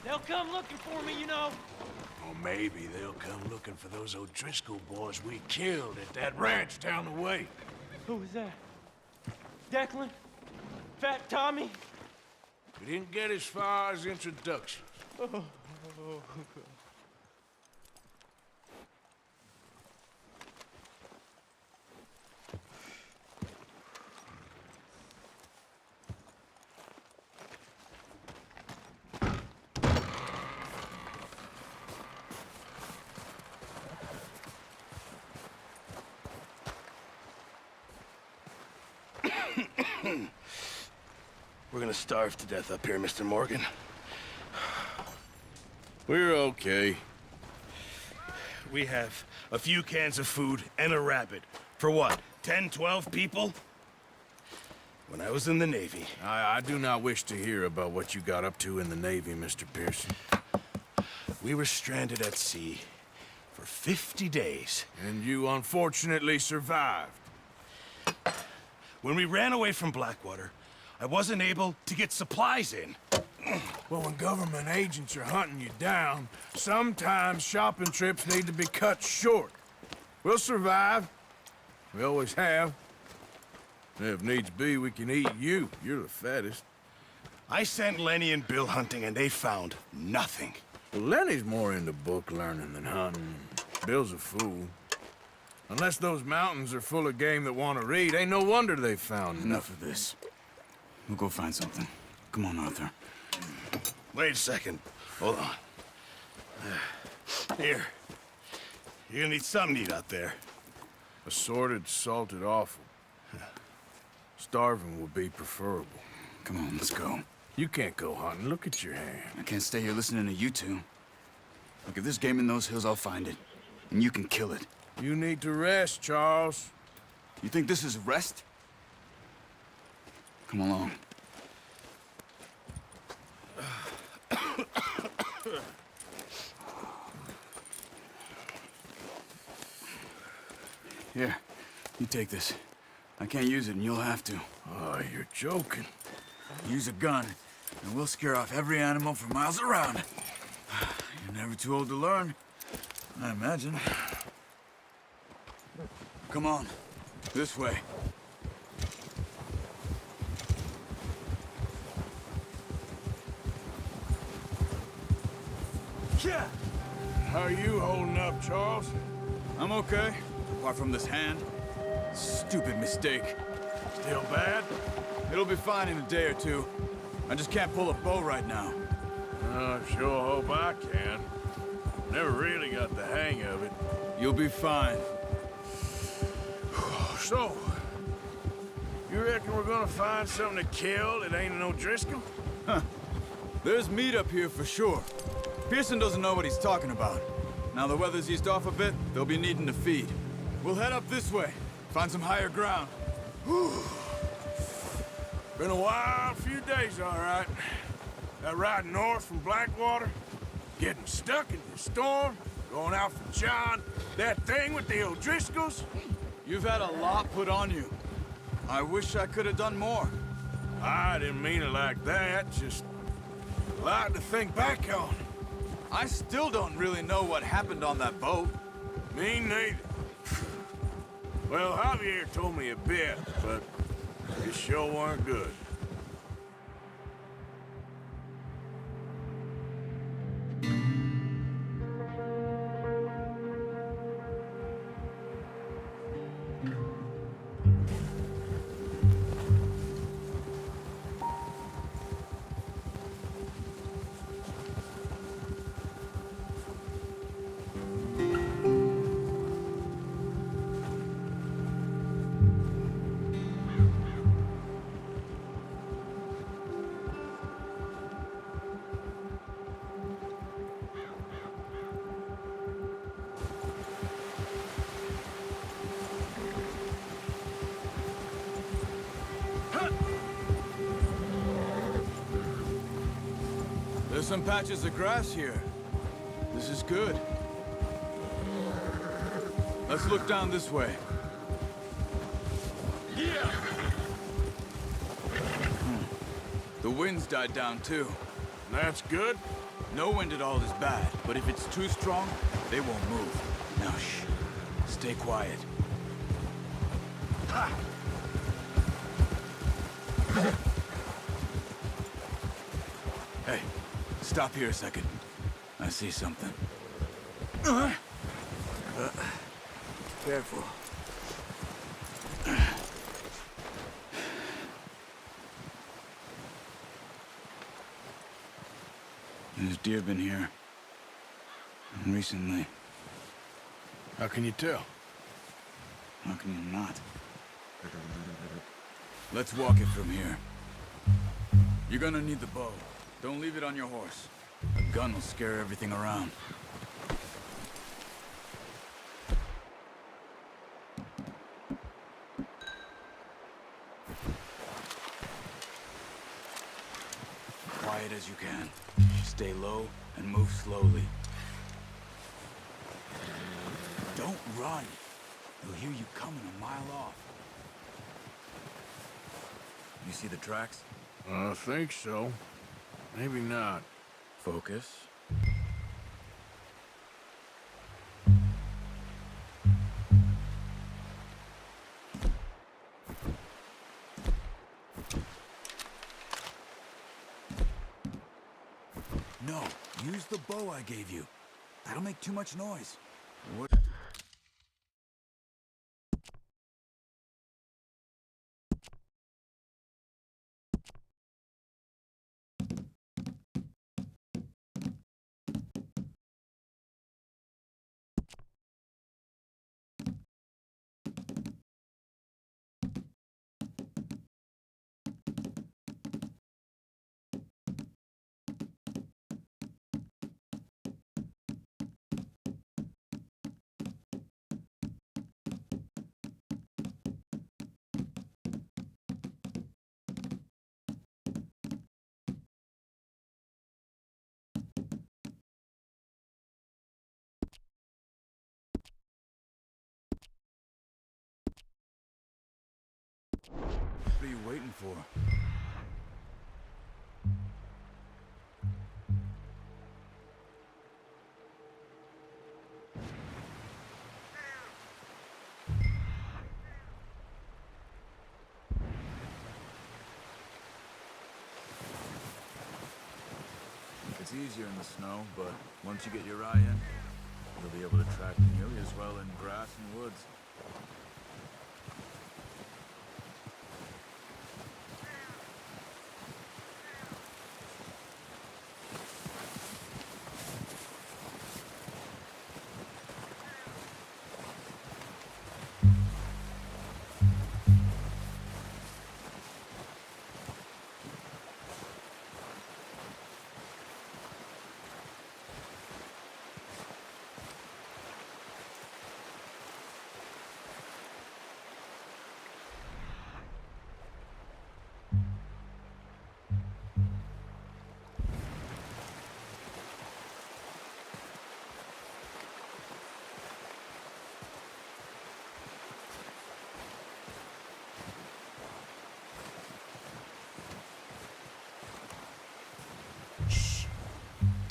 They'll come looking for me, you know. Or maybe they'll come looking for those O'Driscoll boys we killed at that ranch down the way. Who was that? Declan? Fat Tommy? We didn't get as far as introductions. We're gonna starve to death up here, Mr. Morgan. We're okay. We have a few cans of food and a rabbit. For what, 10, 12 people? When I was in the Navy... I do not wish to hear about what you got up to in the Navy, Mr. Pearson. We were stranded at sea for 50 days. And you unfortunately survived. When we ran away from Blackwater, I wasn't able to get supplies in. Well, when government agents are hunting you down, sometimes shopping trips need to be cut short. We'll survive. We always have. And if needs be, we can eat you. You're the fattest. I sent Lenny and Bill hunting, and they found nothing. Well, Lenny's more into book learning than hunting. Bill's a fool. Unless those mountains are full of game that want to read, ain't no wonder they found Enough of this. We'll go find something. Come on, Arthur. Wait a second. Hold on. Here. You're gonna need something to eat out there. Assorted, salted offal. Starving will be preferable. Come on, let's go. You can't go hunting. Look at your hand. I can't stay here listening to you two. Look, if there's game in those hills, I'll find it. And you can kill it. You need to rest, Charles. You think this is rest? Come along. Here, you take this. I can't use it, and you'll have to. Oh, you're joking. Use a gun, and we'll scare off every animal for miles around. You're never too old to learn, I imagine. Come on, this way. Yeah. How are you holding up, Charles? I'm okay, apart from this hand. Stupid mistake. Still bad? It'll be fine in a day or two. I just can't pull a bow right now. I sure hope I can. Never really got the hang of it. You'll be fine. So, you reckon we're gonna find something to kill that ain't no Driscoll? There's meat up here for sure. Pearson doesn't know what he's talking about. Now the weather's eased off a bit, they'll be needing to feed. We'll head up this way, find some higher ground. Been a wild few days, all right. That ride north from Blackwater, getting stuck in the storm, going out for John, that thing with the O'Driscolls. You've had a lot put on you. I wish I could have done more. I didn't mean it like that, just a lot to think back on. I still don't really know what happened on that boat. Me neither. Well, Javier told me a bit, but it sure weren't good. There's some patches of grass here. This is good. Let's look down this way. Yeah! The wind's died down too. That's good. No wind at all is bad, but if it's too strong, they won't move. Now shh. Stay quiet. Ha! Hey, stop here a second. I see something. Careful. There's deer been here. Recently. How can you tell? How can you not? Let's walk it from here. You're gonna need the bow. Don't leave it on your horse. A gun will scare everything around. Quiet as you can. Stay low and move slowly. Don't run. They'll hear you coming a mile off. You see the tracks? I think so. Maybe not. Focus. No, use the bow I gave you. That'll make too much noise. What? What are you waiting for? It's easier in the snow, but once you get your eye in, you'll be able to track nearly as well in grass and woods.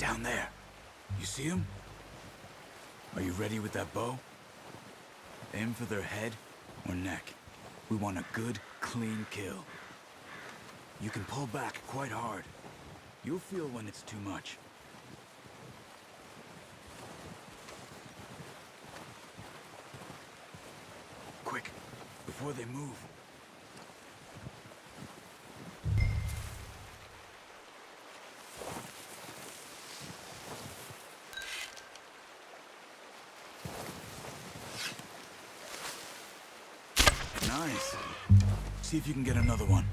Down there. You see him? Are you ready with that bow? Aim for their head or neck. We want a good, clean kill. You can pull back quite hard. You'll feel when it's too much. Quick, before they move. Nice. See if you can get another one.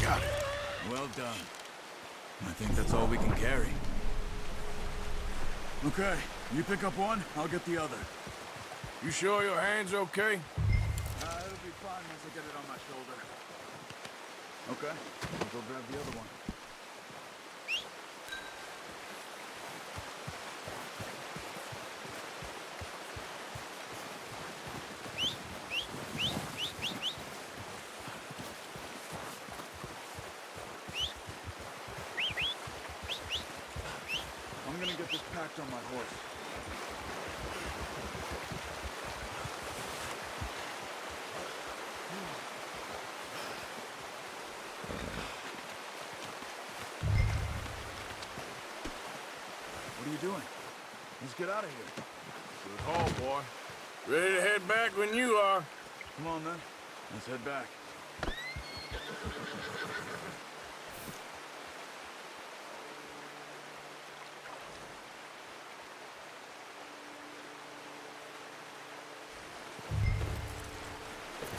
Got it. Well done. I think that's all we can carry. Okay, you pick up one, I'll get the other. You sure your hand's okay? It'll be fine once I get it on my shoulder. Okay, I'll go grab the other one. I'm gonna get this packed on my horse. What are you doing? Let's get out of here. Good haul, boy. Ready to head back when you are. Come on, then. Let's head back.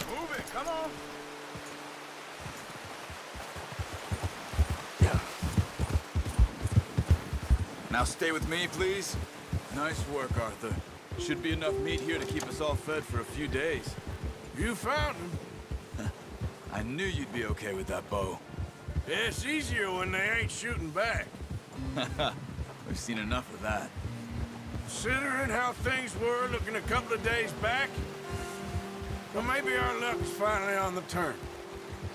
Move it, come on! Now stay with me, please. Nice work, Arthur. Should be enough meat here to keep us all fed for a few days. You found him. I knew you'd be okay with that bow. Yeah, it's easier when they ain't shooting back. We've seen enough of that. Considering how things were looking a couple of days back, well, maybe our luck is finally on the turn.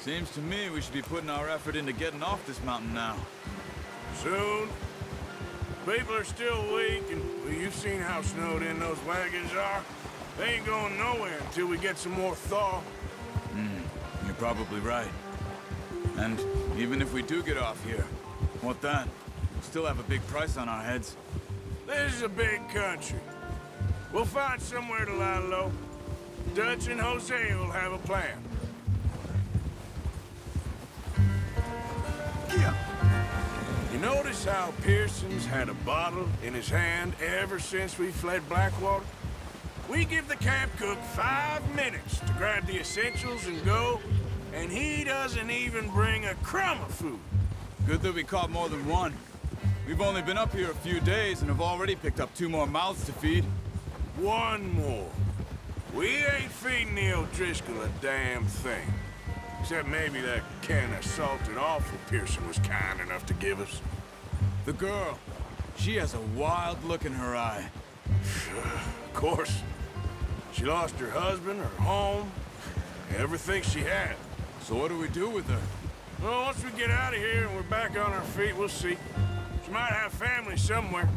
Seems to me we should be putting our effort into getting off this mountain now. Soon. People are still weak, and well, you've seen how snowed in those wagons are. They ain't going nowhere until we get some more thaw. You're probably right. And even if we do get off here, what then? We'll still have a big price on our heads. This is a big country. We'll find somewhere to lie low. Dutch and Jose will have a plan. Yeah. You notice how Pearson's had a bottle in his hand ever since we fled Blackwater? We give the camp cook 5 minutes to grab the essentials and go, and he doesn't even bring a crumb of food. Good that we caught more than one. We've only been up here a few days and have already picked up 2 more mouths to feed. One more. We ain't feeding the O'Driscoll a damn thing. Except maybe that can of salted offal Pearson was kind enough to give us. The girl, she has a wild look in her eye. Of course. She lost her husband, her home, everything she had. So what do we do with her? Well, once we get out of here and we're back on our feet, we'll see. She might have family somewhere.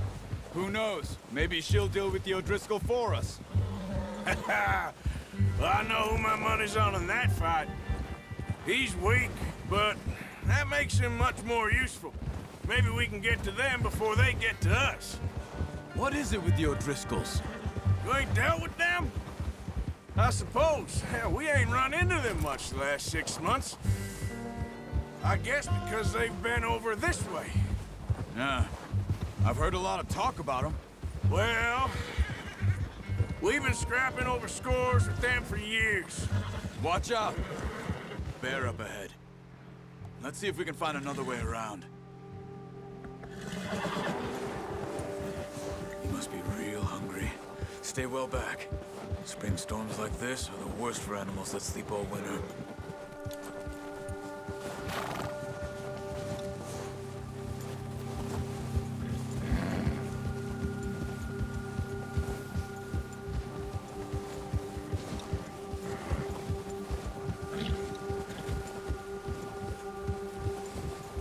Who knows? Maybe she'll deal with the O'Driscoll for us. Well, I know who my money's on in that fight. He's weak, but that makes him much more useful. Maybe we can get to them before they get to us. What is it with the O'Driscolls? You ain't dealt with them? I suppose. Hell, we ain't run into them much the last 6 months. I guess because they've been over this way. Yeah. I've heard a lot of talk about them. Well, we've been scrapping over scores with them for years. Watch out. Bear up ahead. Let's see if we can find another way around. You must be real hungry. Stay well back. Spring storms like this are the worst for animals that sleep all winter.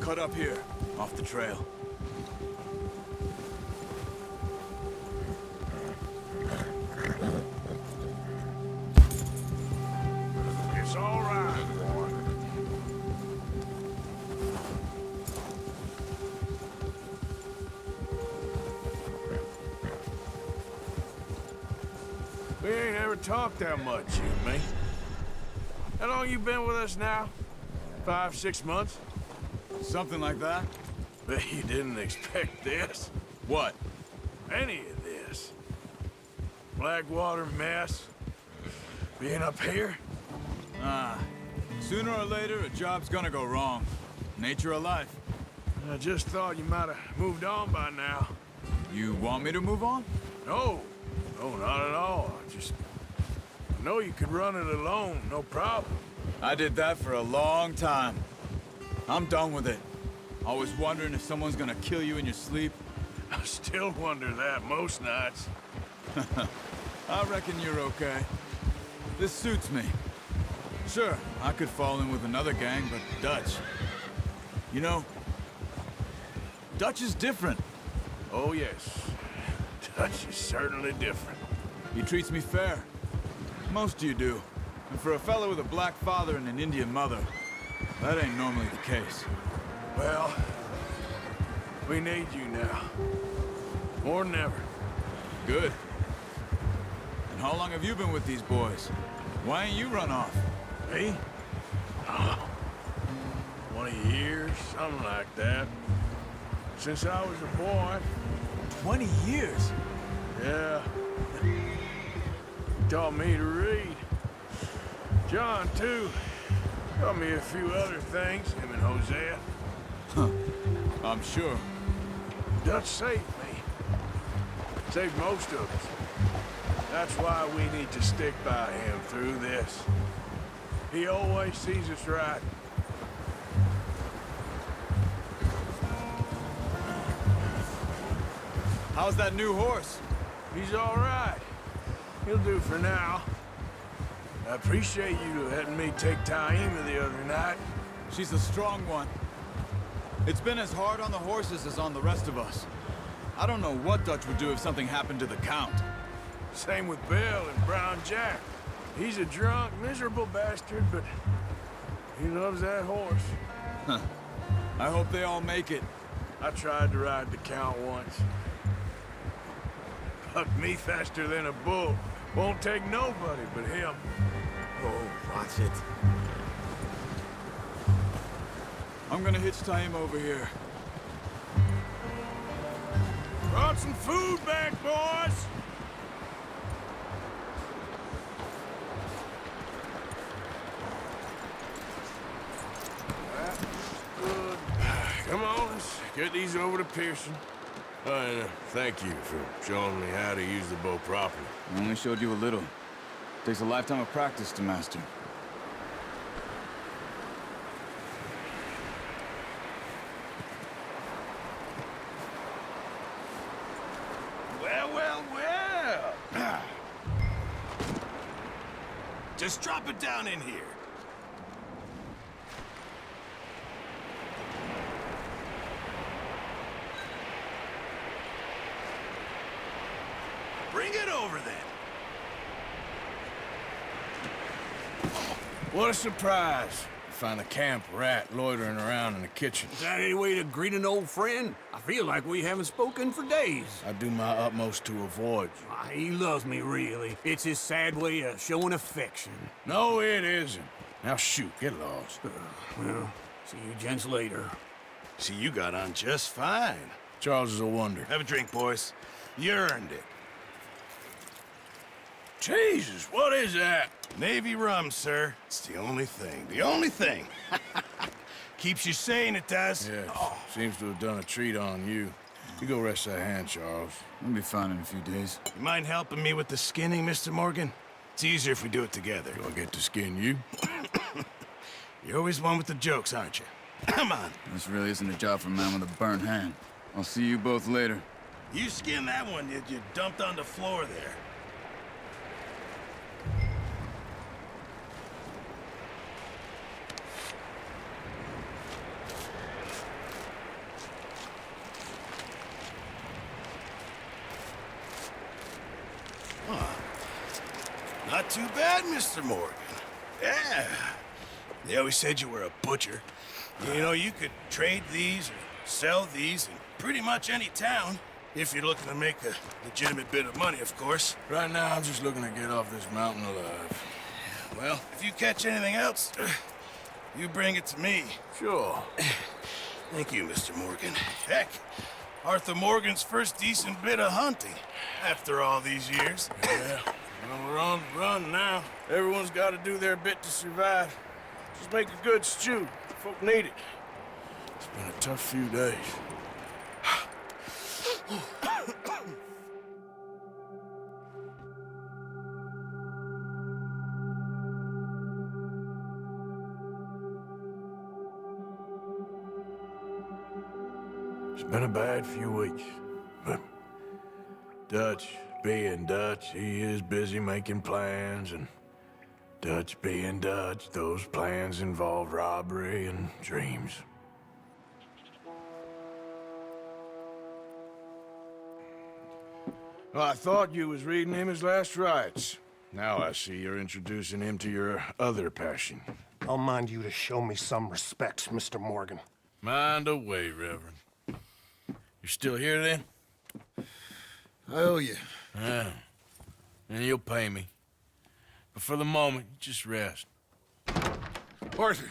Cut up here, off the trail. It's all right, boy. We ain't ever talked that much, you and me. How long you been with us now? 5, 6 months? Something like that? Bet you didn't expect this. What? Any of this. Blackwater mess. Being up here. Sooner or later, a job's gonna go wrong. Nature of life. I just thought you might have moved on by now. You want me to move on? No. No, not at all. I know you could run it alone, no problem. I did that for a long time. I'm done with it. Always wondering if someone's gonna kill you in your sleep. I still wonder that most nights. I reckon you're okay. This suits me. Sure, I could fall in with another gang, but Dutch... You know, Dutch is different. Oh, yes. Dutch is certainly different. He treats me fair. Most of you do. And for a fellow with a black father and an Indian mother, that ain't normally the case. Well, we need you now. More than ever. Good. And how long have you been with these boys? Why ain't you run off? Me? Oh, 20 years, something like that. Since I was a boy. 20 years? Yeah. Taught me to read. John, too. Taught me a few other things, him and Hosea. Huh. I'm sure. Dutch saved me. Saved most of us. That's why we need to stick by him through this. He always sees us right. How's that new horse? He's all right. He'll do for now. I appreciate you letting me take Taima the other night. She's a strong one. It's been as hard on the horses as on the rest of us. I don't know what Dutch would do if something happened to the Count. Same with Bill and Brown Jack. He's a drunk, miserable bastard, but he loves that horse. Huh. I hope they all make it. I tried to ride the Count once. Bucked me faster than a bull. Won't take nobody but him. Oh, watch it. I'm gonna hitch Taima over here. Brought some food back, boys! That's good. Come on, let's get these over to Pearson. And thank you for showing me how to use the bow properly. I only showed you a little. Takes a lifetime of practice to master. Well, well, well. Just drop it down in here. Bring it over then. What a surprise. find a camp rat loitering around in the kitchen. Is that any way to greet an old friend? I feel like we haven't spoken for days. I do my utmost to avoid you. He loves me, really. It's his sad way of showing affection. No, it isn't. Now shoot, get lost. Well, see you gents later. See, you got on just fine. Charles is a wonder. Have a drink, boys. You earned it. Jesus, what is that? Navy rum, sir. It's the only thing. The only thing. Keeps you sane, it does. Yes, seems to have done a treat on you. You go rest that hand, Charles. We'll be fine in a few days. You mind helping me with the skinning, Mr. Morgan? It's easier if we do it together. Do I get to skin you? You're always one with the jokes, aren't you? Come on. This really isn't a job for a man with a burnt hand. I'll see you both later. You skinned that one you dumped on the floor there. Not too bad, Mr. Morgan. Yeah. They always said you were a butcher. You know, you could trade these or sell these in pretty much any town. If you're looking to make a legitimate bit of money, of course. Right now, I'm just looking to get off this mountain alive. Well, if you catch anything else, you bring it to me. Sure. Thank you, Mr. Morgan. Heck, Arthur Morgan's first decent bit of hunting after all these years. Yeah. Well, we're on the run now. Everyone's got to do their bit to survive. Just make a good stew. Folk need it. It's been a tough few days. It's been a bad few weeks, but Dutch being Dutch, he is busy making plans, and Dutch being Dutch, those plans involve robbery and dreams. Well, I thought you was reading him his last rites. Now I see you're introducing him to your other passion. I'll mind you to show me some respect, Mr. Morgan. Mind away, Reverend. You still here, then? I owe you. Yeah. And you'll pay me. But for the moment, just rest. Arthur,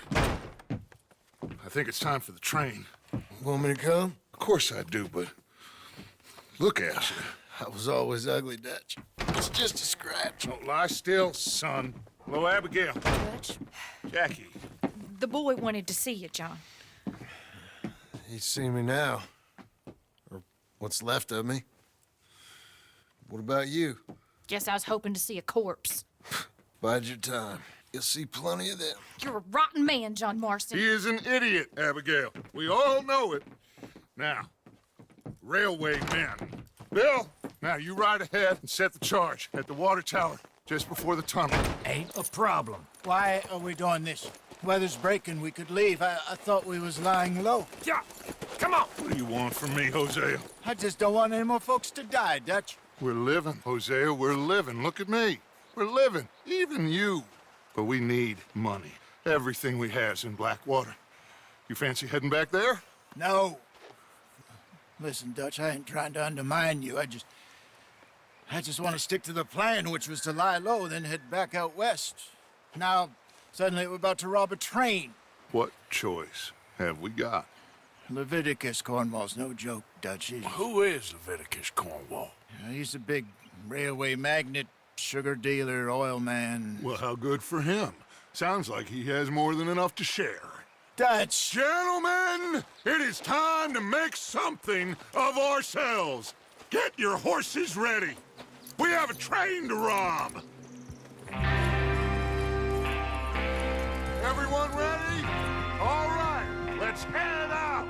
I think it's time for the train. Want me to come? Of course I do, but look at you. I was always ugly, Dutch. It's just a scratch. Don't lie still, son. Hello, Abigail. Dutch, Jackie. the boy wanted to see you, John. He's seen me now. Or what's left of me. What about you? Guess I was hoping to see a corpse. Bide your time. You'll see plenty of them. You're a rotten man, John Marston. He is an idiot, Abigail. We all know it. Now, railway men. Bill, now you ride ahead and set the charge at the water tower just before the tunnel. Ain't a problem. Why are we doing this? Weather's breaking, we could leave. I thought we was lying low. Yeah, come on. What do you want from me, Hosea? I just don't want any more folks to die, Dutch. We're living, Hosea, we're living. Look at me. We're living, even you. But we need money. Everything we has in Blackwater. You fancy heading back there? No. Listen, Dutch, I ain't trying to undermine you. I just want to stick to the plan, which was to lie low, then head back out west. Now, suddenly we're about to rob a train. What choice have we got? Leviticus Cornwall's no joke, Dutch. Who is Leviticus Cornwall? He's a big railway magnate, sugar dealer, oil man. Well, how good for him. Sounds like he has more than enough to share. Dutch! Gentlemen, it is time to make something of ourselves. Get your horses ready. We have a train to rob. Everyone ready? All right, let's head out.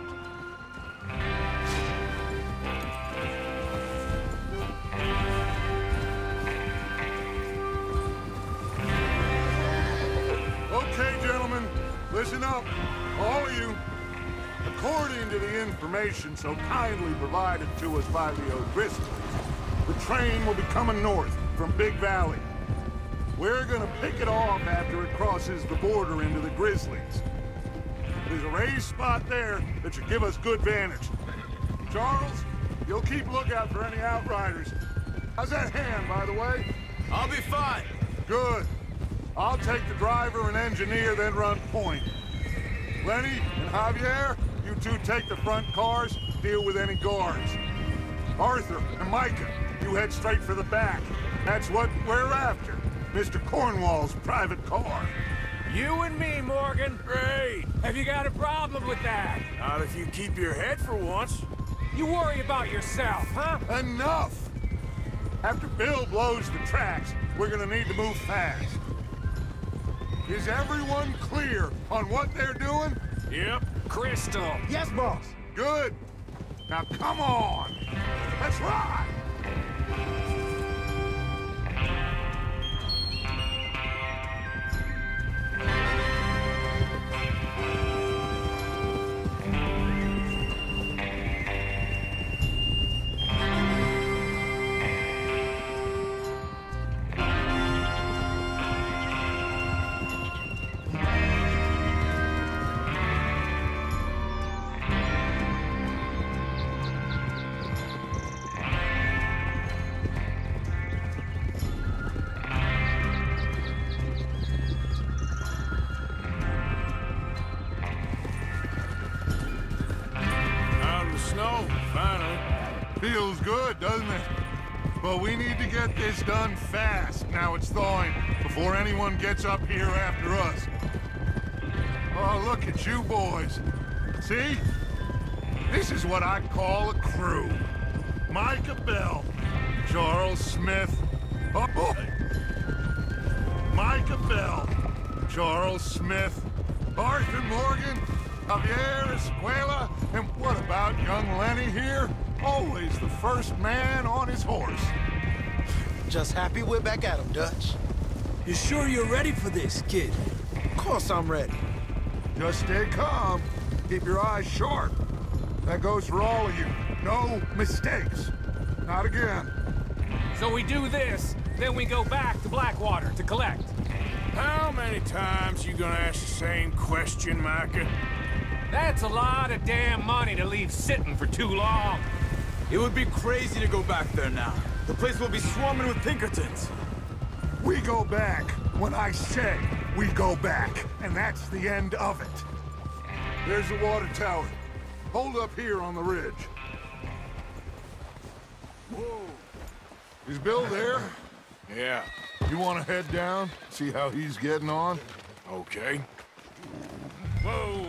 Okay, gentlemen, listen up, all of you. According to the information so kindly provided to us by the O'Driscolls, the train will be coming north from Big Valley. We're gonna pick it off after it crosses the border into the Grizzlies. There's a raised spot there that should give us good vantage. Charles, you'll keep lookout for any outriders. How's that hand, by the way? I'll be fine. Good. I'll take the driver and engineer, then run point. Lenny and Javier, you two take the front cars, deal with any guards. Arthur and Micah, you head straight for the back. That's what we're after. Mr. Cornwall's private car. You and me, Morgan. Great. Have you got a problem with that? Not if you keep your head for once. You worry about yourself, huh? Enough! After Bill blows the tracks, we're gonna need to move fast. Is everyone clear on what they're doing? Yep. Crystal. Yes, boss. Good. Now come on. Let's ride! Snow, finally. Feels good, doesn't it? But we need to get this done fast, now it's thawing, before anyone gets up here after us. Oh, look at you boys. See? This is what I call a crew. Micah Bell, Charles Smith. Oh, boy! Micah Bell, Charles Smith, Arthur Morgan, Javier Escuela, and what about young Lenny here? Always the first man on his horse. Just happy we're back at 'em, Dutch. You sure you're ready for this, kid? Of course I'm ready. Just stay calm. Keep your eyes sharp. That goes for all of you. No mistakes. Not again. So we do this, then we go back to Blackwater to collect. How many times you gonna ask the same question, Micah? That's a lot of damn money to leave sitting for too long. It would be crazy to go back there now. The place will be swarming with Pinkertons. We go back when I say we go back, and that's the end of it. There's the water tower. Hold up here on the ridge. Whoa. Is Bill there? Yeah. You want to head down, see how he's getting on? Okay. Whoa.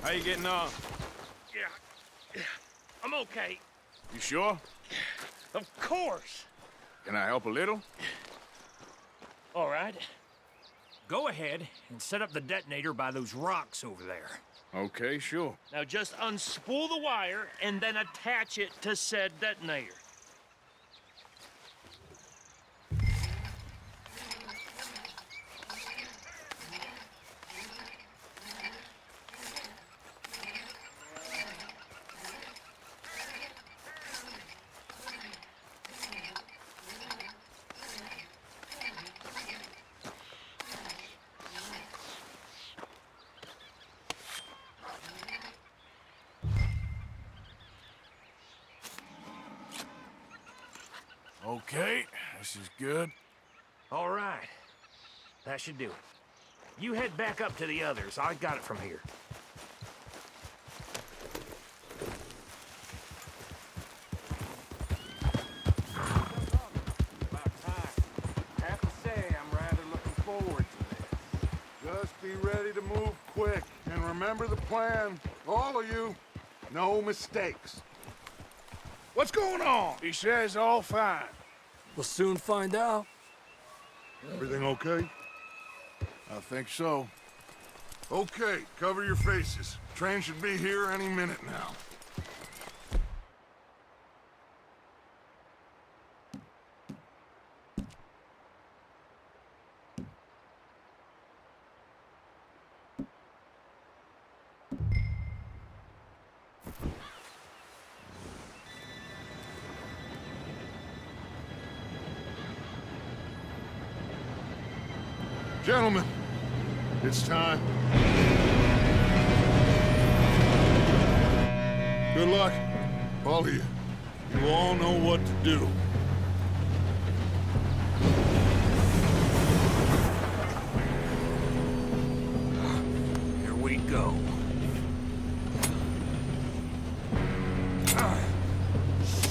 How you getting on? Yeah. I'm okay. You sure? Of course. Can I help a little? All right. Go ahead and set up the detonator by those rocks over there. Okay, sure. Now just unspool the wire and then attach it to said detonator. Okay, this is good. All right. That should do it. You head back up to the others. I got it from here. About time. Have to say, I'm rather looking forward to this. Just be ready to move quick. And remember the plan. All of you, no mistakes. What's going on? He says all fine. We'll soon find out. Everything okay? I think so. Okay, cover your faces. Train should be here any minute now. Gentlemen, it's time. Good luck, all of you. You all know what to do. Here we go.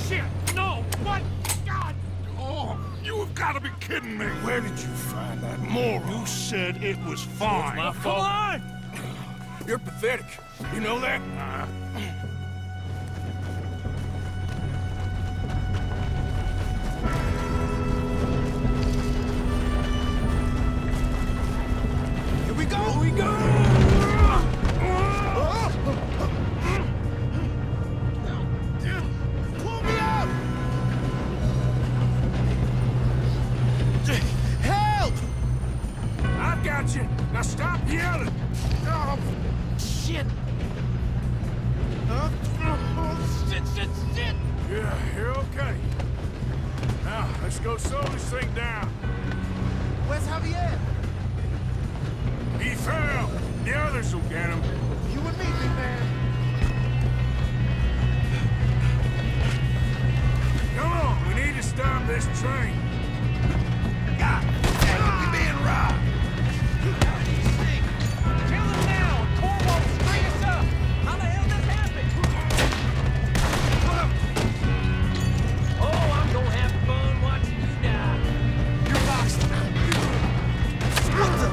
Shit! No! What? God! Oh, you have got to be kidding me. Where did you find that moron? You said it was fine. My fault. Come on! You're pathetic. You know that? Here we go! Here we go! Pull me up! Help! I've got you. Now stop yelling. Oh, shit! Oh, shit! Yeah, you're okay. Now, let's go slow this thing down. Where's Javier? He fell. The others will get him. You and me, big man. Come on, we need to stop this train. God damn it, we being robbed. Kill him now! Corvo, straight us up! How the hell this happened? Oh, I'm gonna have fun watching you die. You're boxed. What the?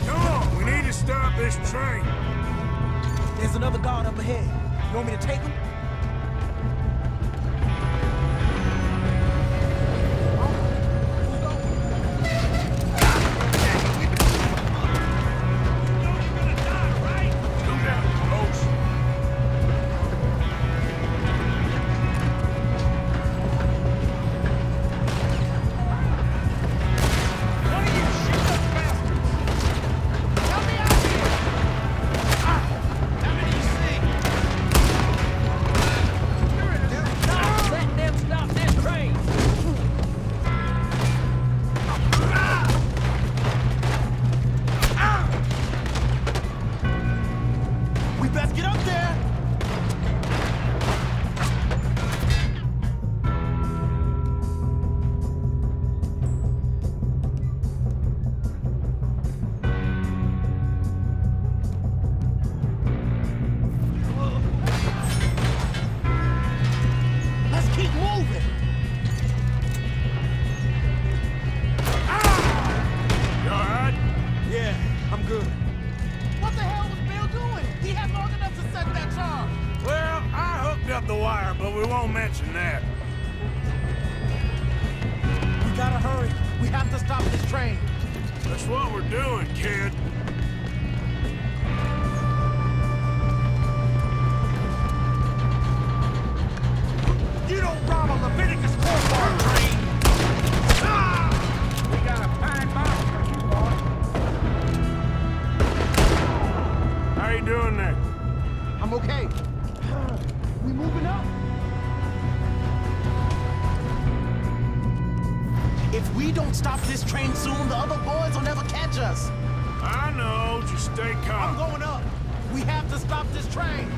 Come on, we need to stop this train. There's another guard up ahead. You want me to take him? Go down close. One of you shoot those bastards! Help me out here! How many you see? Let them stop this train! We best get up there! Let's keep moving! You all right? Yeah, I'm good. What the hell was Bill doing? He had long enough to set that charge. Well, I hooked up the wire, but we won't mention that. We gotta hurry. We have to stop this train. That's what we're doing, kid. You don't rob a Leviticus Corps train! We got a fine box for you, boy. How you doing there? I'm okay. We moving up? If we don't stop this train soon, the other boys will never catch us. I know, just stay I'm calm. going up. We have to stop this train.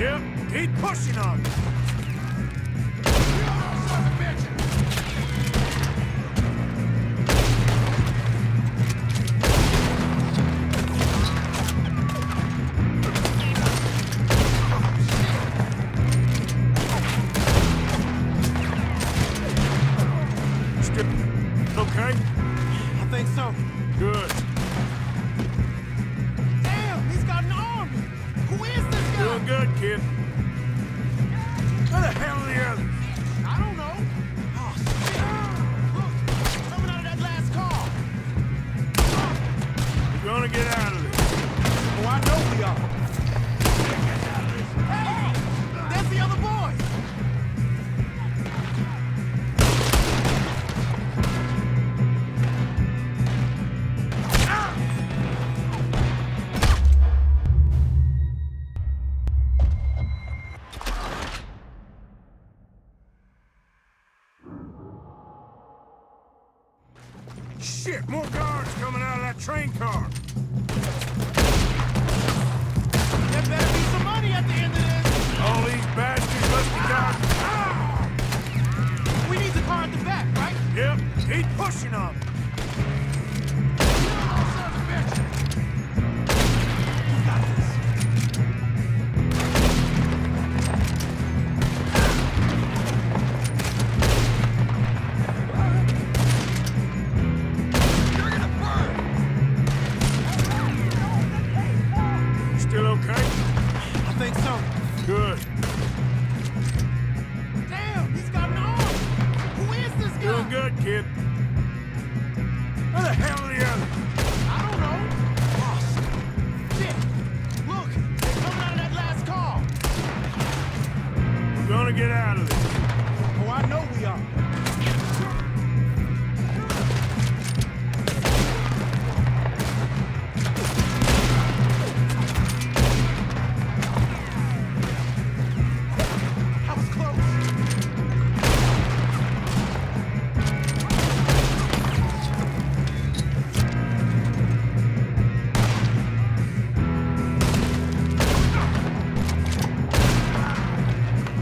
Yep, keep pushing on. Okay? I think so. Good. Damn, he's got an army. Who is this guy? Doing good, kid. Where the hell are the others? I don't know. Oh, shit. Look, coming out of that last car. We're gonna get out of this. Oh, I know we are. Hey, there's the other boy. Shit, more guards coming out of that train car. There better be some money at the end of this. All these bastards must be gone. We need the car at the back, right? Yep, keep pushing on. Still okay? I think so. Good. Damn, he's got an arm. Who is this guy? Doing good, kid. Where the hell are the others? I don't know. Oh, shit. Look, they're coming out of that last car. We're gonna get out of this. Oh, I know we are. That was close.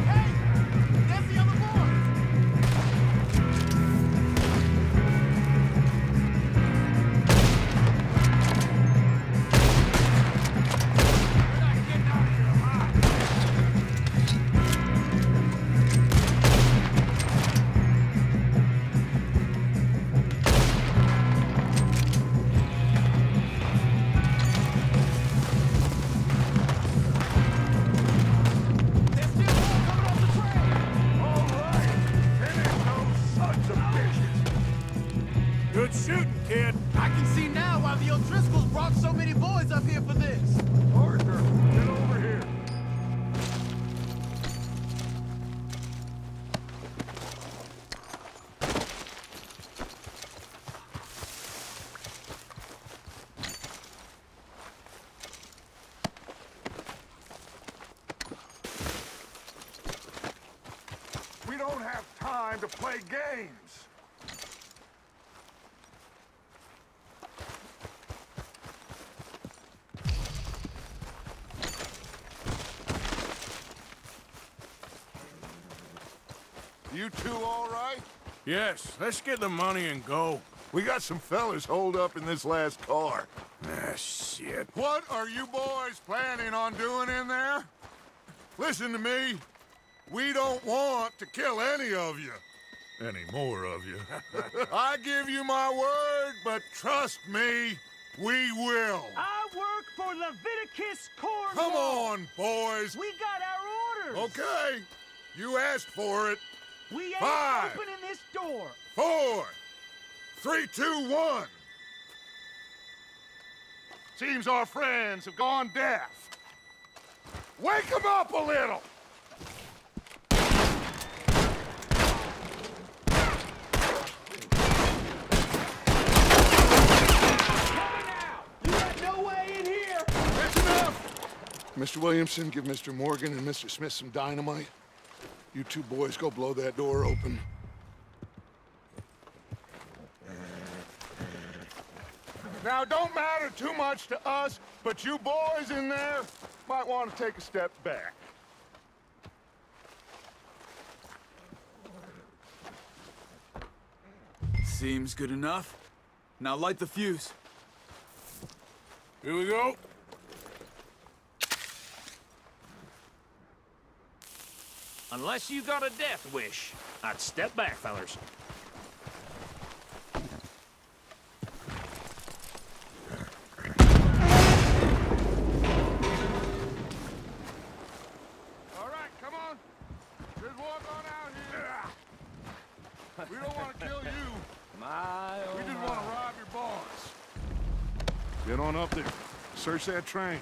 Hey, there's the other boy. There's still more coming off the train. All right. Finish those sons of bitches. Good shooting, kid. I can see now why the O'Driscolls brought so many boys up here for this. Arthur, get over here. We don't have time to play games. You two all right? Yes, let's get the money and go. We got some fellas holed up in this last car. Ah, shit. What are you boys planning on doing in there? Listen to me. We don't want to kill any of you. Any more of you. I give you my word, but trust me, we will. I work for Leviticus Cornwall. Come on, boys. We got our orders. Okay. You asked for it. We ain't 5, opening this door. 4, 3, 2, 1. Seems our friends have gone deaf. Wake them up a little. You got no way in here. That's enough. Mr. Williamson, give Mr. Morgan and Mr. Smith some dynamite. You two boys go blow that door open. Now, don't matter too much to us, but you boys in there might want to take a step back. Seems good enough. Now light the fuse. Here we go. Unless you got a death wish, I'd step back, fellers. All right, come on. Just walk on out here. We don't want to kill you. We just want to rob your boss. Get on up there. Search that train.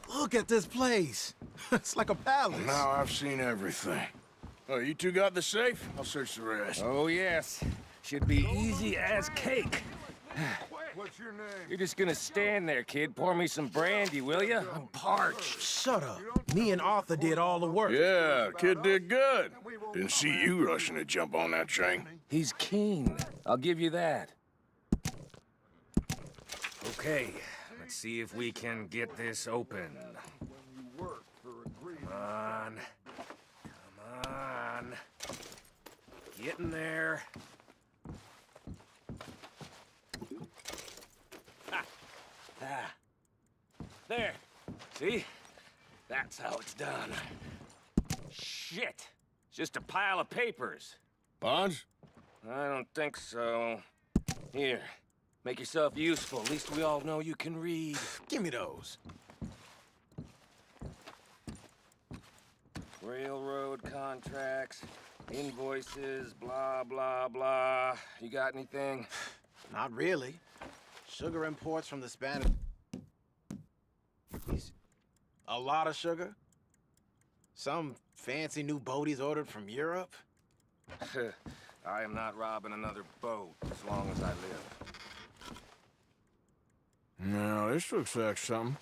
Look at this place. It's like a palace. Now I've seen everything. Oh, you two got the safe? I'll search the rest. Oh, yes. Should be easy as cake. What's your name? You're just gonna stand there, kid. Pour me some brandy, will ya? I'm parched. Shut up. Me and Arthur did all the work. Yeah, kid did good. Didn't see you rushing to jump on that train. He's keen. I'll give you that. Okay, let's see if we can get this open. Come on. Come on. Get in there. Ah. There. See? That's how it's done. Shit. It's just a pile of papers. Bonds? I don't think so. Here. Make yourself useful. At least we all know you can read. Give me those. Railroad contracts, invoices, blah, blah, blah. You got anything? Not really. Sugar imports from the Spanish... A lot of sugar? Some fancy new boat he's ordered from Europe? I am not robbing another boat as long as I live. No, this looks like something.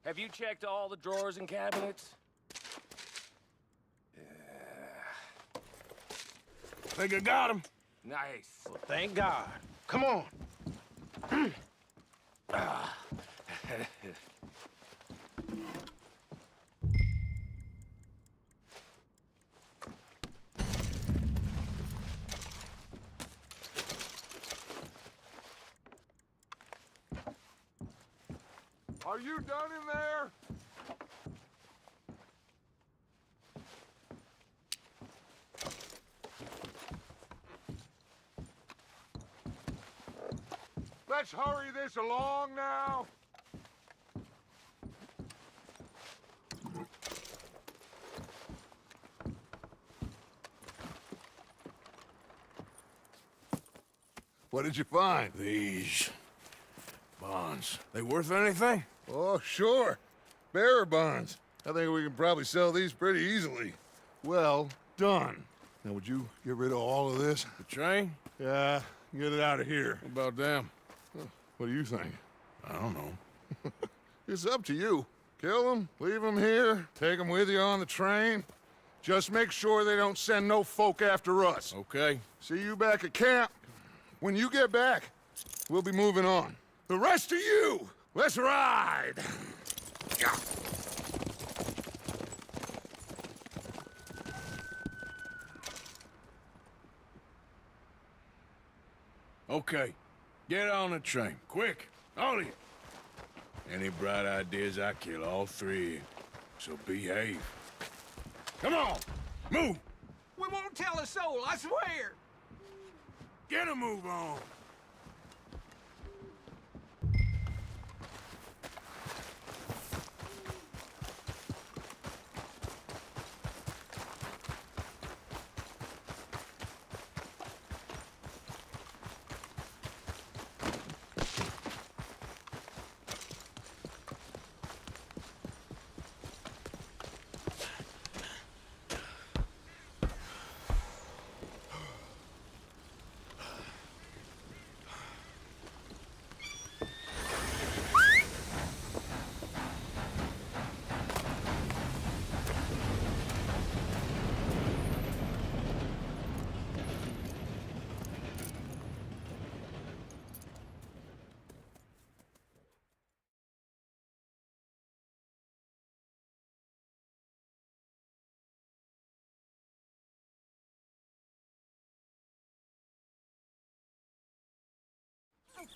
Have you checked all the drawers and cabinets? Think I got him. Nice. Well, thank God. Come on. Are you done in there? Let's hurry this along now. What did you find? These bonds. They worth anything? Oh, sure. Bearer bonds. I think we can probably sell these pretty easily. Well done. Now, would you get rid of all of this? The train? Yeah, get it out of here. What about them? What do you think? I don't know. It's up to you. Kill them, leave them here, take them with you on the train. Just make sure they don't send no folk after us. Okay. See you back at camp. When you get back, we'll be moving on. The rest of you, let's ride! Okay. Get on the train. Quick. All of you. Any bright ideas, I kill all three of you. So behave. Come on! Move! We won't tell a soul, I swear! Get a move on!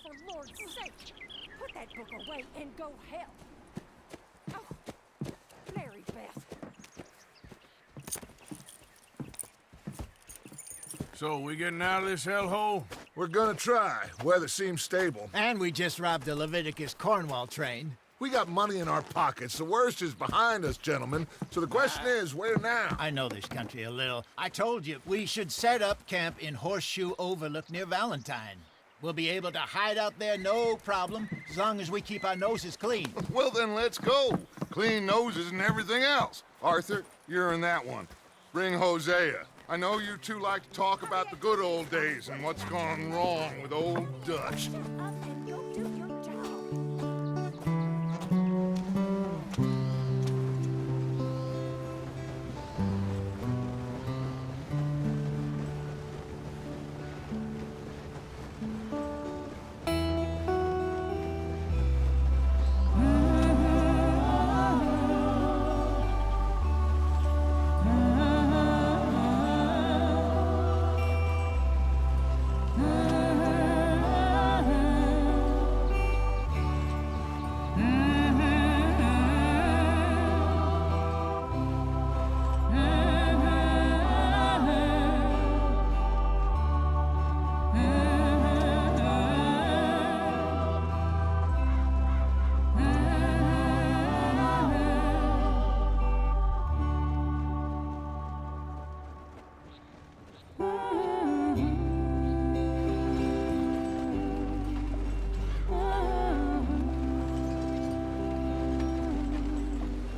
for Lord's sake! Put that book away and go help! Oh, Mary Beth. So, we getting out of this hellhole? We're gonna try. Weather seems stable. And we just robbed the Leviticus Cornwall train. We got money in our pockets. The worst is behind us, gentlemen. So the question is, where now? I know this country a little. I told you, we should set up camp in Horseshoe Overlook near Valentine. We'll be able to hide out there, no problem, as long as we keep our noses clean. Well, then let's go. Clean noses and everything else. Arthur, you're in that one. Bring Hosea. I know you two like to talk about the good old days and what's gone wrong with old Dutch. Shut up and go do your job.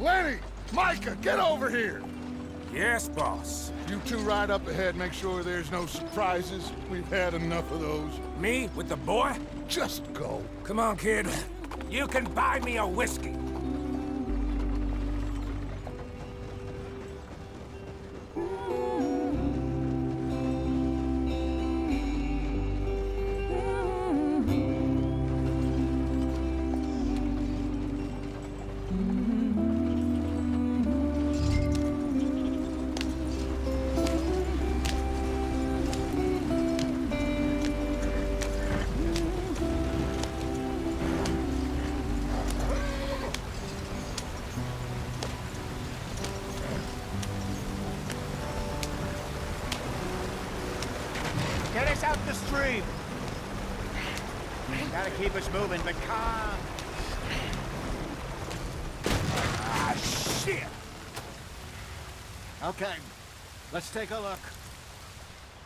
Lenny! Micah, get over here! Yes, boss. You two ride up ahead, make sure there's no surprises. We've had enough of those. Me with the boy? Just go. Come on, kid. You can buy me a whiskey. Get us out the stream. Gotta keep us moving, but calm. Ah, shit! Okay, let's take a look.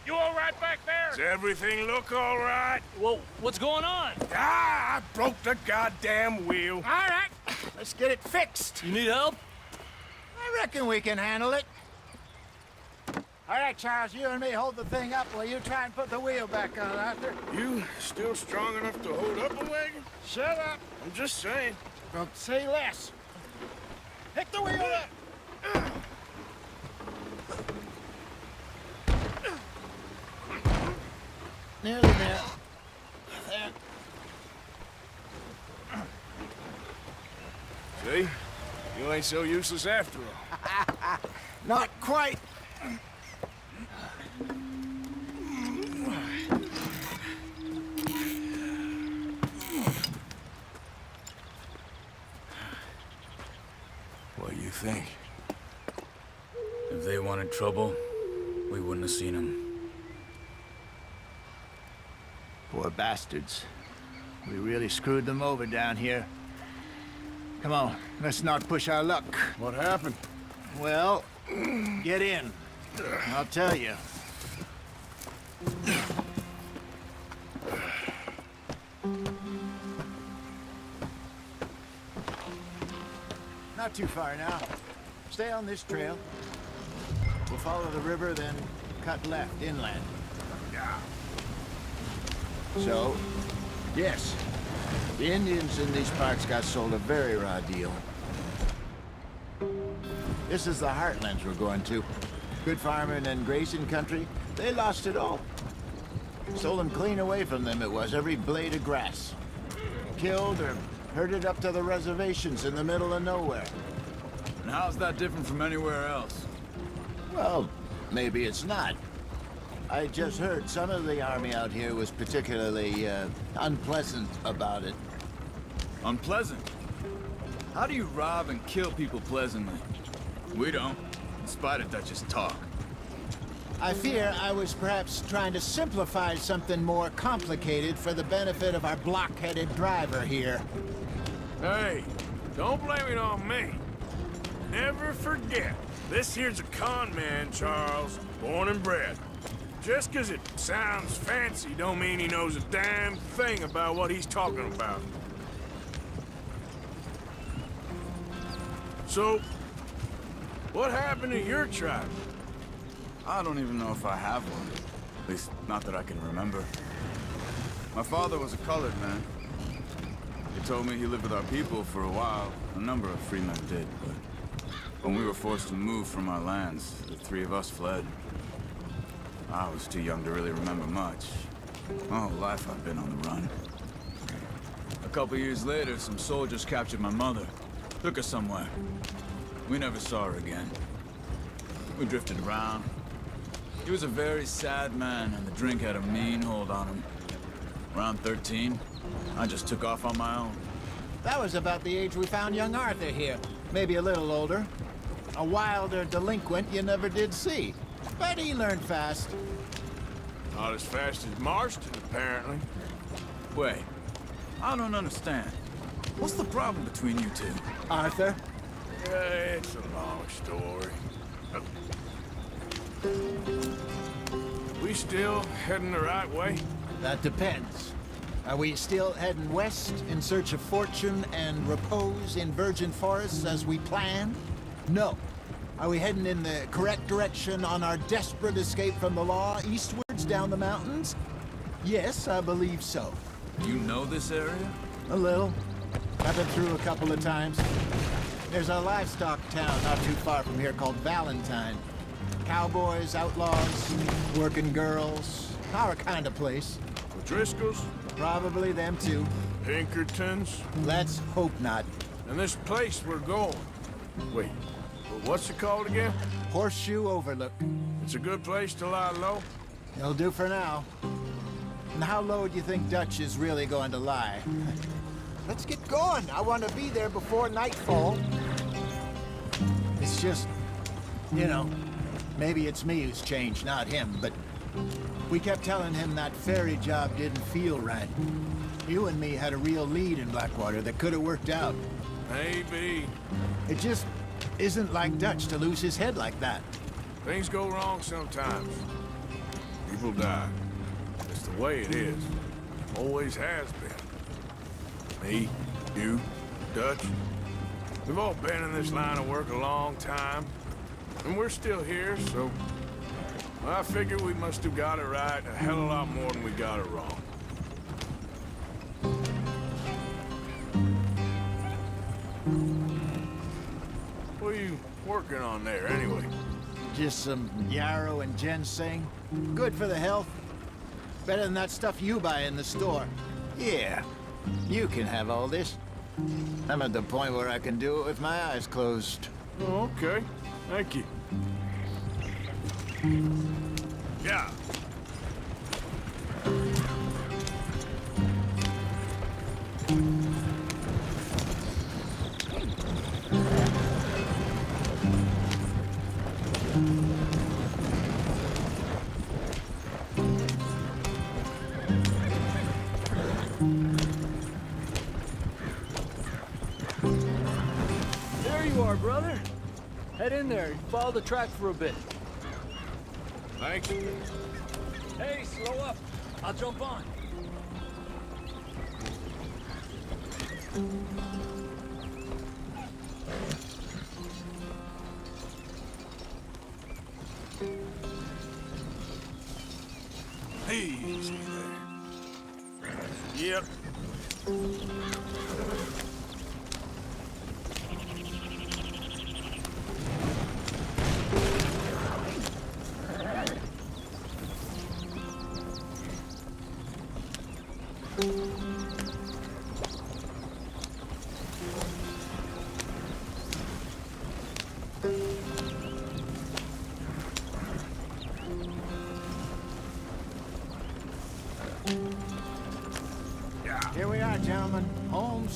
You all right back there? Does everything look all right? Well, what's going on? Ah, I broke the goddamn wheel. All right, let's get it fixed. You need help? I reckon we can handle it. All right, Charles, you and me hold the thing up while you try and put the wheel back on, Arthur. You still strong enough to hold up a wagon? Shut up. I'm just saying. Don't say less. Pick the wheel up. Nearly there. There. See? You ain't so useless after all. Not quite. What do you think? If they wanted trouble, we wouldn't have seen them. Poor bastards. We really screwed them over down here. Come on, let's not push our luck. What happened? Well, get in. I'll tell you. Not too far now. Stay on this trail. We'll follow the river, then cut left inland. So, yes, the Indians in these parts got sold a very raw deal. This is the heartlands we're going to. Good farming and grazing country, they lost it all. Stolen clean away from them it was, every blade of grass. Killed or herded up to the reservations in the middle of nowhere. And how's that different from anywhere else? Well, maybe it's not. I just heard some of the army out here was particularly unpleasant about it. Unpleasant? How do you rob and kill people pleasantly? We don't, in spite of Dutch's talk. I fear I was perhaps trying to simplify something more complicated for the benefit of our block-headed driver here. Hey, don't blame it on me. Never forget, this here's a con man, Charles, born and bred. Just 'cause it sounds fancy don't mean he knows a damn thing about what he's talking about. So, what happened to your tribe? I don't even know if I have one. At least, not that I can remember. My father was a colored man. He told me he lived with our people for a while. A number of free men did, but when we were forced to move from our lands, the three of us fled. I was too young to really remember much. My whole life I've been on the run. A couple years later, some soldiers captured my mother. Took her somewhere. We never saw her again. We drifted around. He was a very sad man, and the drink had a mean hold on him. Around 13, I just took off on my own. That was about the age we found young Arthur here. Maybe a little older. A wilder delinquent you never did see. But he learned fast. Not as fast as Marston, apparently. Wait, I don't understand. What's the problem between you two? Arthur? It's a long story. We still heading the right way? That depends. Are we still heading west in search of fortune and repose in virgin forests as we planned? No. Are we heading in the correct direction on our desperate escape from the law eastwards down the mountains? Yes, I believe so. Do you know this area? A little. I've been through a couple of times. There's a livestock town not too far from here called Valentine. Cowboys, outlaws, working girls, our kind of place. The Driscolls? Probably them too. Pinkertons? Let's hope not. And this place we're going. Wait, what's it called again? Horseshoe Overlook. It's a good place to lie low? It'll do for now. And how low do you think Dutch is really going to lie? Let's get going. I want to be there before nightfall. It's just, you know, maybe it's me who's changed, not him, but we kept telling him that ferry job didn't feel right. You and me had a real lead in Blackwater that could have worked out. Maybe. It just isn't like Dutch to lose his head like that. Things go wrong sometimes. People die. It's the way it is. Always has been. Me, you, Dutch. We've all been in this line of work a long time. And we're still here, so... I figure we must have got it right a hell of a lot more than we got it wrong. What are you working on there, anyway? Just some yarrow and ginseng. Good for the health. Better than that stuff you buy in the store. Yeah, you can have all this. I'm at the point where I can do it with my eyes closed. Oh, okay. Thank you. Yeah. There you are, brother. Head in there and follow the track for a bit. Thanks. Hey, slow up. I'll jump on. Easy there. Yep.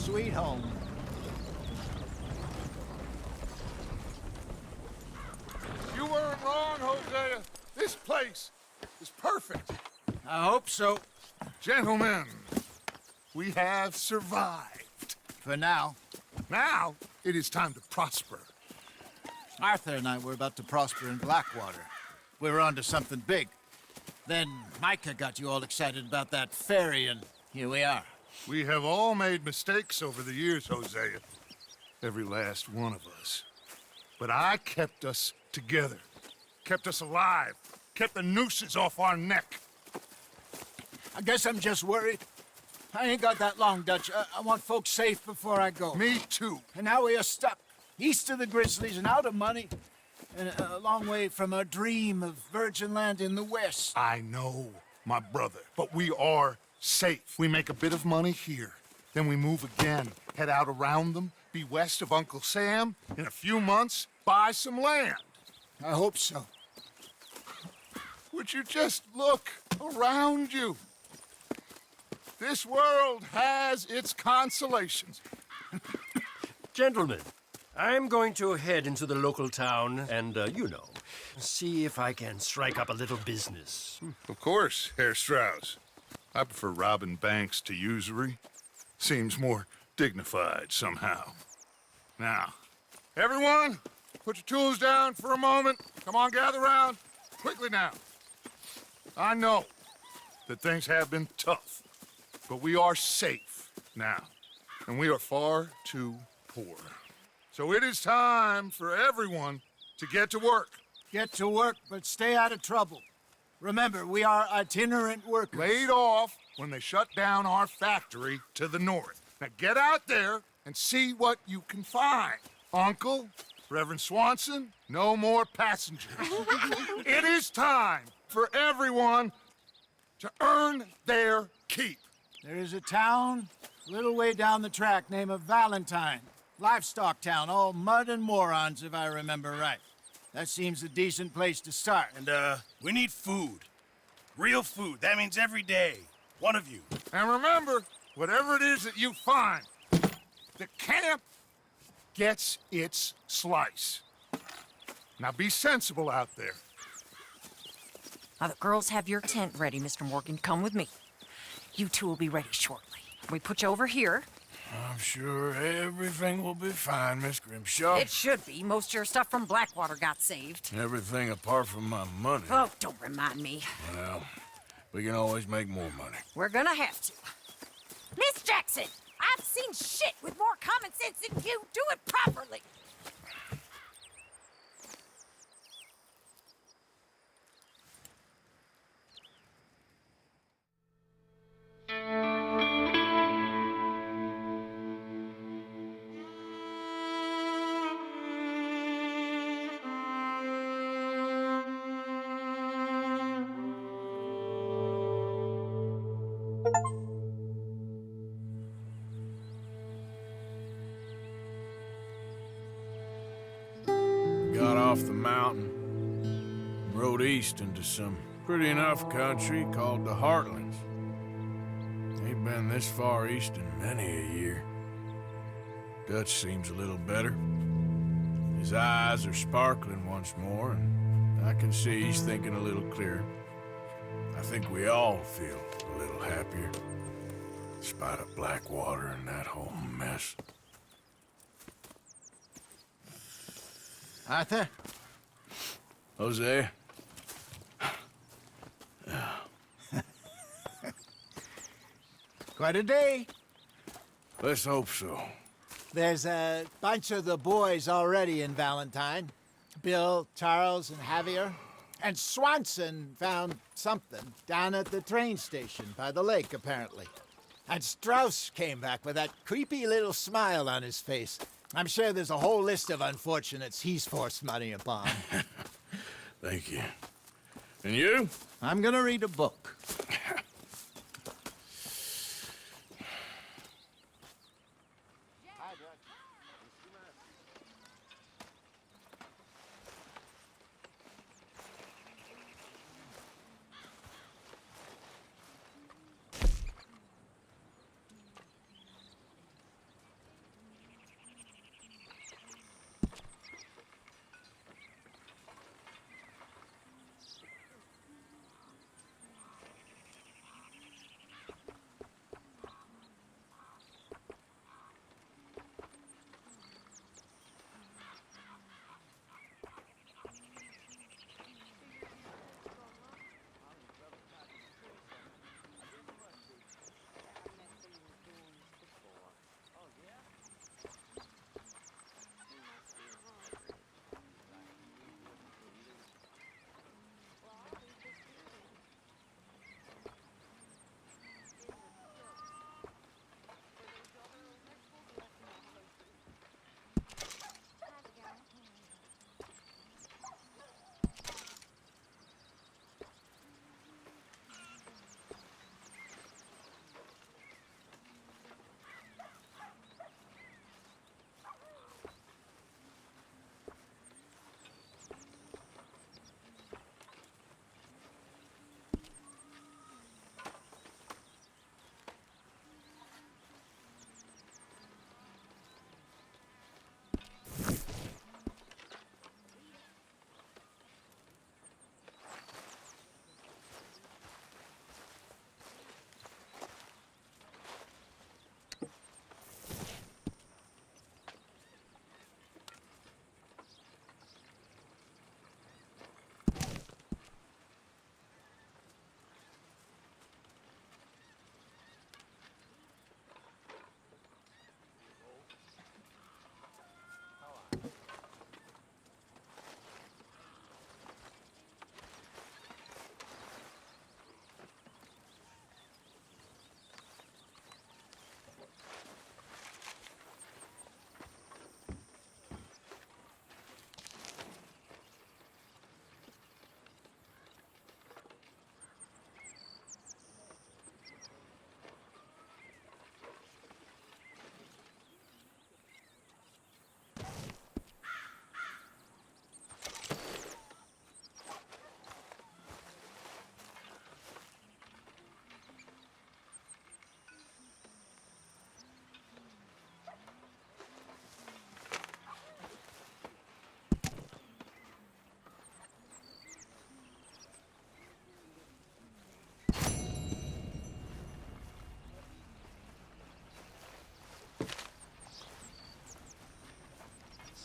sweet home. You weren't wrong, Hosea. This place is perfect. I hope so. Gentlemen, we have survived. For now. Now, it is time to prosper. Arthur and I were about to prosper in Blackwater. We were onto something big. Then Micah got you all excited about that ferry, and here we are. We have all made mistakes over the years, Hosea. Every last one of us. But I kept us together. Kept us alive. Kept the nooses off our neck. I guess I'm just worried. I ain't got that long, Dutch. I want folks safe before I go. Me too. And now we are stuck, east of the Grizzlies and out of money, and a long way from our dream of virgin land in the west. I know, my brother, but we are safe. We make a bit of money here, then we move again, head out around them, be west of Uncle Sam, in a few months, buy some land. I hope so. Would you just look around you? This world has its consolations. Gentlemen, I'm going to head into the local town and, see if I can strike up a little business. Of course, Herr Strauss. I prefer robbing banks to usury. Seems more dignified somehow. Now, everyone, put your tools down for a moment. Come on, gather round. Quickly now. I know that things have been tough, but we are safe now, and we are far too poor. So it is time for everyone to get to work. Get to work, but stay out of trouble. Remember, we are itinerant workers. Laid off when they shut down our factory to the north. Now get out there and see what you can find. Uncle, Reverend Swanson, no more passengers. It is time for everyone to earn their keep. There is a town a little way down the track named Valentine. Livestock town, all mud and morons, if I remember right. That seems a decent place to start. And, we need food. Real food. That means every day. One of you. And remember, whatever it is that you find, the camp gets its slice. Now be sensible out there. Now, the girls have your tent ready, Mr. Morgan. Come with me. You two will be ready shortly. We put you over here. I'm sure everything will be fine, Miss Grimshaw. It should be. Most of your stuff from Blackwater got saved. Everything apart from my money. Oh, don't remind me. Well, we can always make more money. We're gonna have to. Miss Jackson, I've seen shit with more common sense than you. Do it properly. Got off the mountain, rode east into some pretty enough country called the Heartlands. Ain't been this far east in many a year. Dutch seems a little better. His eyes are sparkling once more, and I can see he's thinking a little clearer. I think we all feel a little happier, in spite of Blackwater and that whole mess. Arthur? Jose? Quite a day. Let's hope so. There's a bunch of the boys already in Valentine. Bill, Charles, and Javier. And Swanson found something down at the train station by the lake, apparently. And Strauss came back with that creepy little smile on his face. I'm sure there's a whole list of unfortunates he's forced money upon. Thank you. And you? I'm gonna read a book.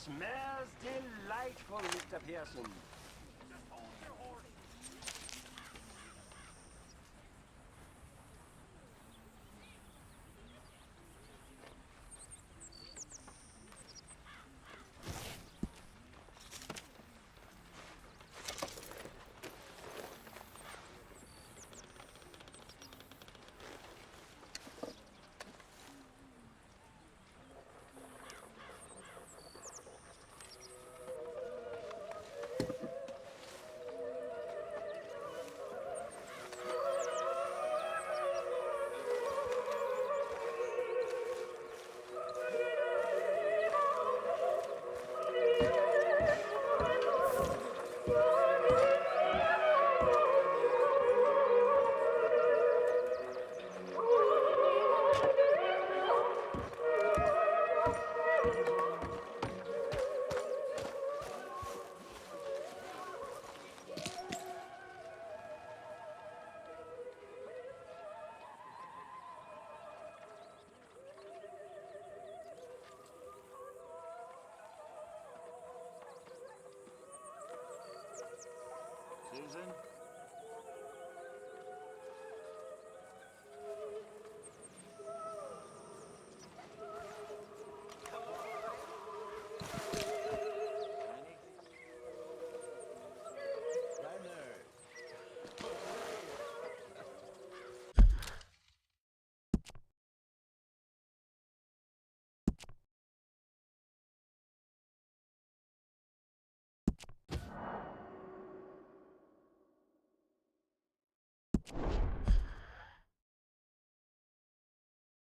Smells delightful, Mr. Pearson. Susan?